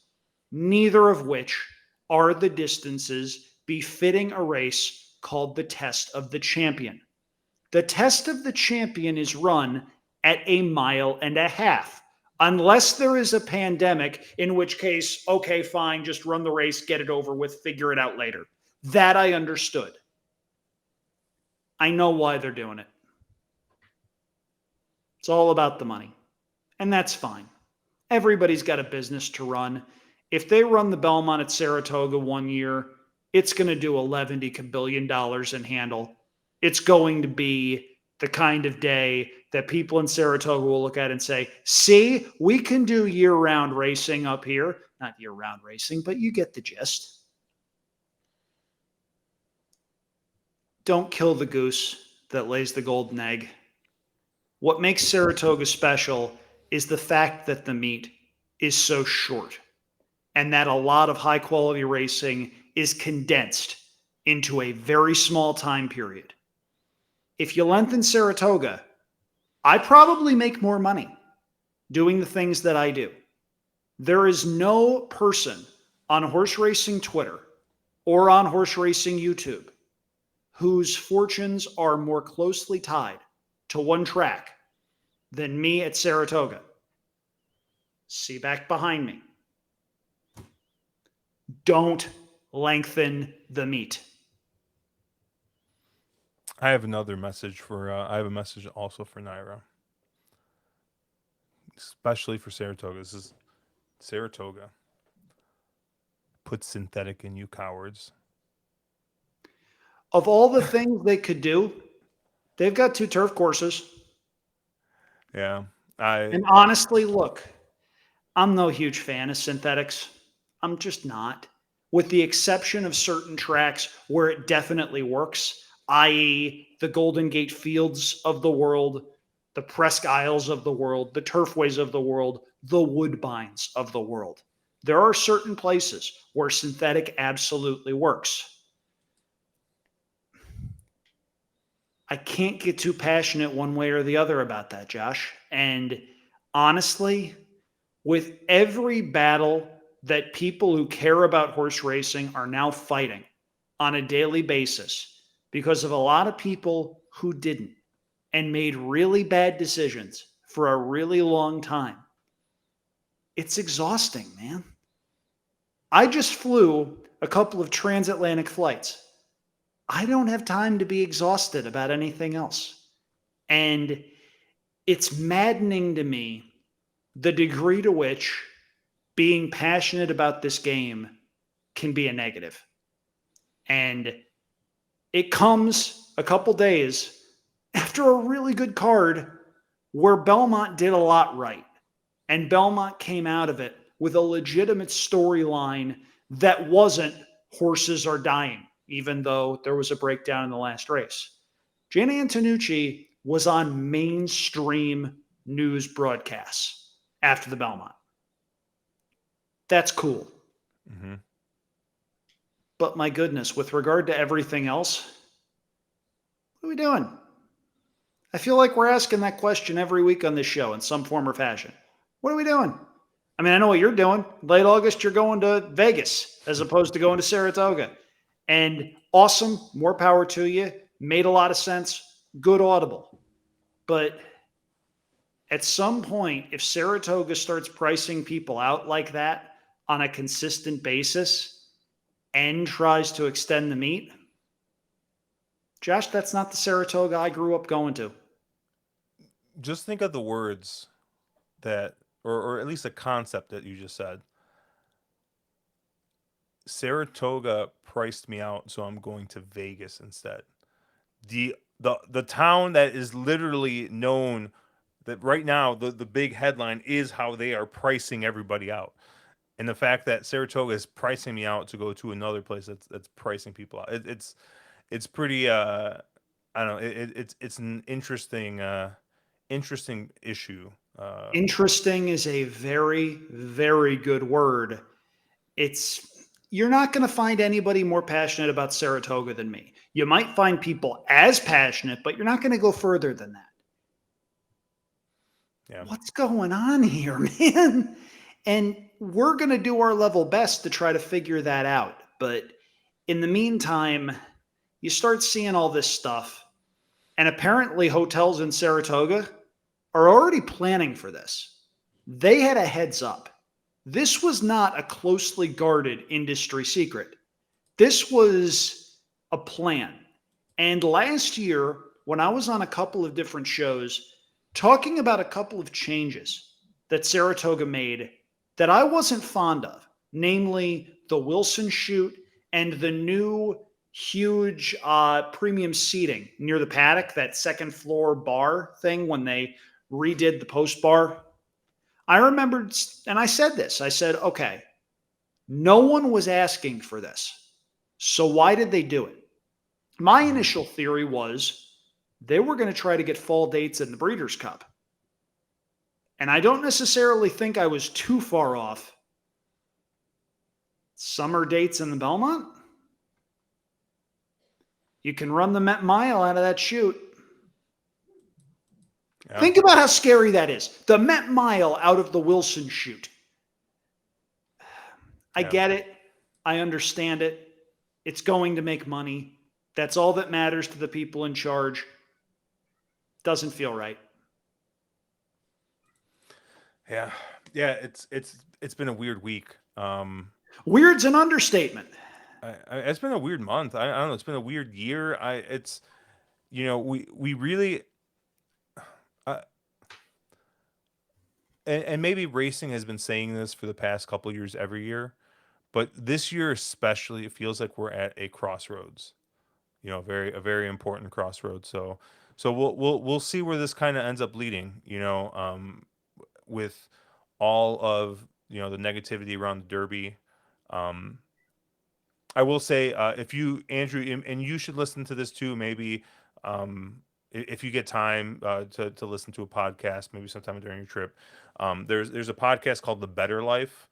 Neither of which are the distances befitting a race called the Test of the Champion. The Test of the Champion is run at 1.5 miles, unless there is a pandemic, in which case, okay, fine, just run the race, get it over with, figure it out later. That I understood. I know why they're doing it. It's all about the money. And that's fine. Everybody's got a business to run. If they run the Belmont at Saratoga one year, it's going to do $11 billion in handle. It's going to be the kind of day that people in Saratoga will look at and say, see, we can do year round racing up here. Not year round racing, but you get the gist. Don't kill the goose that lays the golden egg. What makes Saratoga special is the fact that the meet is so short and that a lot of high quality racing is condensed into a very small time period. If you lengthen Saratoga, I probably make more money doing the things that I do. There is no person on horse racing Twitter or on horse racing YouTube whose fortunes are more closely tied to one track than me at Saratoga. See back behind me. Don't lengthen the meet. I have another message for. I have a message also for Naira, especially for Saratoga. This is Saratoga. Put synthetic in, you cowards. Of all the things they could do, they've got two turf courses. Yeah, I. And honestly, look, I'm no huge fan of synthetics. I'm just not. With the exception of certain tracks where it definitely works, i.e., the Golden Gate Fields of the world, the Presque Isles of the world, the Turfways of the world, the Woodbines of the world. There are certain places where synthetic absolutely works. I can't get too passionate one way or the other about that, Josh. And honestly, with every battle that people who care about horse racing are now fighting on a daily basis because of a lot of people who didn't and made really bad decisions for a really long time, it's exhausting, man. I just flew a couple of transatlantic flights. I don't have time to be exhausted about anything else. And it's maddening to me the degree to which being passionate about this game can be a negative. And it comes a couple days after a really good card where Belmont did a lot right. And Belmont came out of it with a legitimate storyline that wasn't horses are dying, even though there was a breakdown in the last race. Gianni Antonucci was on mainstream news broadcasts after the Belmont. That's cool. Mhm. But my goodness, with regard to everything else, what are we doing? I feel like we're asking that question every week on this show in some form or fashion. What are we doing? I mean, I know what you're doing. Late August, you're going to Vegas as opposed to going to Saratoga. And awesome, more power to you. Made a lot of sense. Good audible. But at some point, if Saratoga starts pricing people out like that on a consistent basis and tries to extend the meet, Josh, that's not the Saratoga I grew up going to. Just think of the words that, or at least the concept that you just said. Saratoga priced me out, so I'm going to Vegas instead. The town that is literally known, that right now the big headline is how they are pricing everybody out. And the fact that Saratoga is pricing me out to go to another place that's pricing people out. It's pretty I don't know, it's an interesting issue. Interesting is a very, very good word. It's You're not going to find anybody more passionate about Saratoga than me. You might find people as passionate, but you're not going to go further than that. Yeah. What's going on here, man? And we're going to do our level best to try to figure that out. But in the meantime, you start seeing all this stuff, and apparently hotels in Saratoga are already planning for this. They had a heads up. This was not a closely guarded industry secret. This was a plan. And last year, when I was on a couple of different shows talking about a couple of changes that Saratoga made that I wasn't fond of, namely the Wilson chute and the new huge premium seating near the paddock, that second floor bar thing when they redid the post bar. I remembered, and I said this, I said, okay, no one was asking for this. So why did they do it? My Mhm. initial theory was they were going to try to get fall dates in the Breeders' Cup. And I don't necessarily think I was too far off. Summer dates in the Belmont? You can run the Met Mile out of that chute. Yeah. Think about how scary that is. The Met Mile out of the Wilson chute. I Yeah. get it. I understand it. It's going to make money. That's all that matters to the people in charge. Doesn't feel right. Yeah. Yeah, it's been a weird week. Weird's an understatement. It's been a weird month. I don't know. It's been a weird year. It's we really uh, and maybe racing has been saying this for the past couple years every year, but this year especially, it feels like we're at a crossroads. A very important crossroads. So we'll see where this kind of ends up leading. With all of the negativity around the Derby. Um, I will say, if you, Andrew, and you should listen to this too, maybe if you get time to listen to a podcast, maybe sometime during your trip. There's a podcast called The Better Life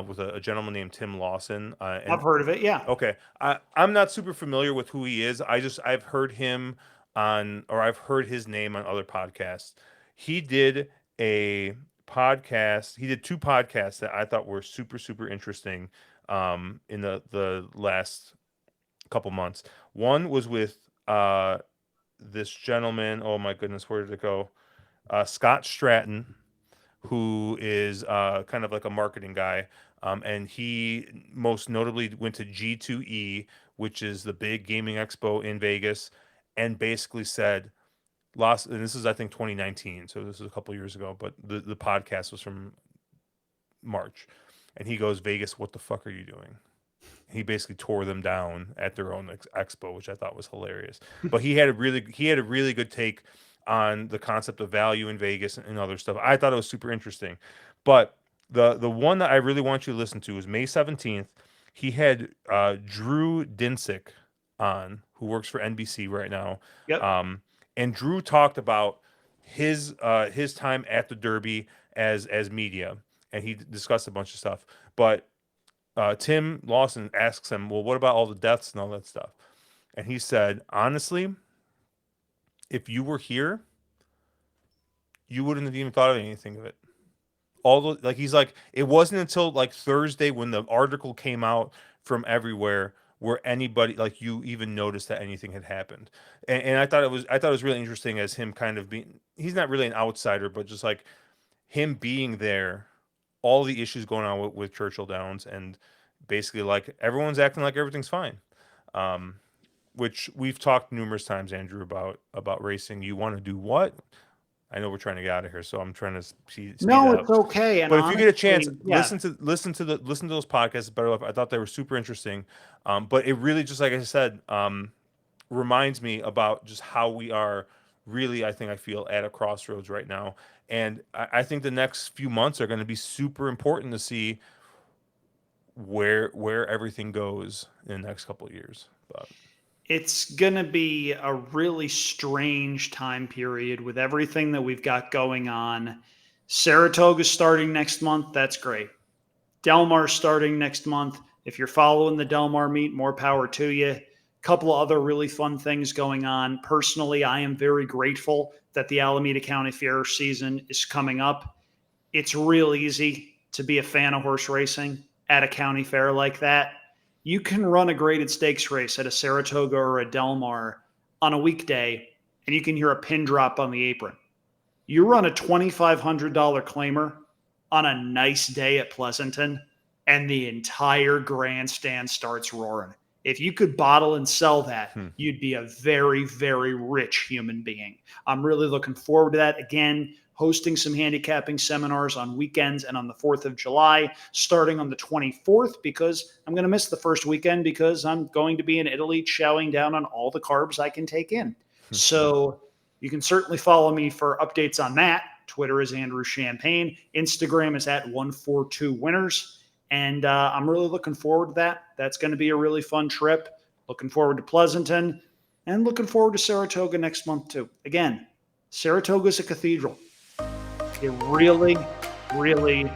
with a gentleman named Tim Lawson. I've And heard of it. Yeah. okay, I'm not super familiar with who he is. I've heard him I've heard his name on other podcasts. He did a podcast. He did two podcasts that I thought were super interesting in the last couple months. One was with this gentleman. Oh my goodness, where did it go? Scott Stratton, who is kind of like a marketing guy. And he most notably went to G2E, which is the big gaming expo in Vegas, and basically said, and this is, I think, 2019. So this is a couple years ago, but the podcast was from March. And he goes, Vegas, what the fuck are you doing? He basically tore them down at their own expo, which I thought was hilarious. But he had a really good take on the concept of value in Vegas and other stuff. I thought it was super interesting. But the one that I really want you to listen to is May 17th. He had Drew Dinsick on, who works for NBC right now. Yep. And Drew talked about his time at the Derby as media, and he discussed a bunch of stuff. But Tim Lawson asks him, well, what about all the deaths and all that stuff? And he said, honestly, if you were here, you wouldn't have even thought of anything of it. All the like, he's like, it wasn't until like Thursday when the article came out from everywhere where anybody like you even noticed that anything had happened. And I thought it was really interesting as him kind of being, he's not really an outsider, but just like him being there, all the issues going on with Churchill Downs, and basically like everyone's acting like everything's fine. Um, which we've talked numerous times, Andrew, about racing. You want to do what? I know we're trying to get out of here, so I'm trying to speed No, it it's up. okay. And But if you get a chance, honestly, yeah, listen to those podcasts. Better Life. I thought they were super interesting. But it really, just like I said, reminds me about just how we are really, I feel at a crossroads right now. And I think the next few months are going to be super important to see where everything goes in the next couple of years. But it's going to be a really strange time period with everything that we've got going on. Saratoga starting next month. That's great. Del Mar starting next month. If you're following the Del Mar meet, more power to you. A couple of other really fun things going on. Personally, I am very grateful that the Alameda County Fair season is coming up. It's real easy to be a fan of horse racing at a county fair like that. You can run a graded stakes race at a Saratoga or a Del Mar on a weekday, and you can hear a pin drop on the apron. You run a $2,500 claimer on a nice day at Pleasanton, and the entire grandstand starts roaring. If you could bottle and sell that, you'd be a very, very rich human being. I'm really looking forward to that. Again, hosting some handicapping seminars on weekends and on the 4th of July, starting on the 24th, because I'm going to miss the first weekend because I'm going to be in Italy chowing down on all the carbs I can take in. So you can certainly follow me for updates on that. Twitter is Andrew Champagne. Instagram is at 142winners. And I'm really looking forward to that. That's going to be a really fun trip. Looking forward to Pleasanton and looking forward to Saratoga next month too. Again, Saratoga is a cathedral. You really, really,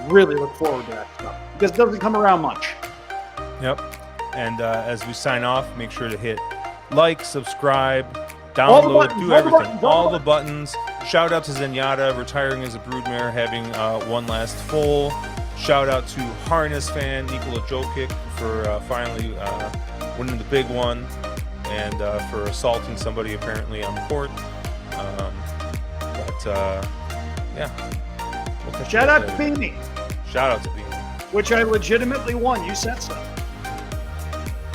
really look forward to that stuff because it doesn't come around much. Yep. And as we sign off, make sure to hit like, subscribe, download, do everything. All the buttons. Shout out to Zenyatta retiring as a broodmare, having one last foal. Shout out to Harness fan Nikola Jokic for finally winning the big one and for assaulting somebody apparently on the court. Shout out to Beanie. Shout out to Beanie. Which I legitimately won. You said so.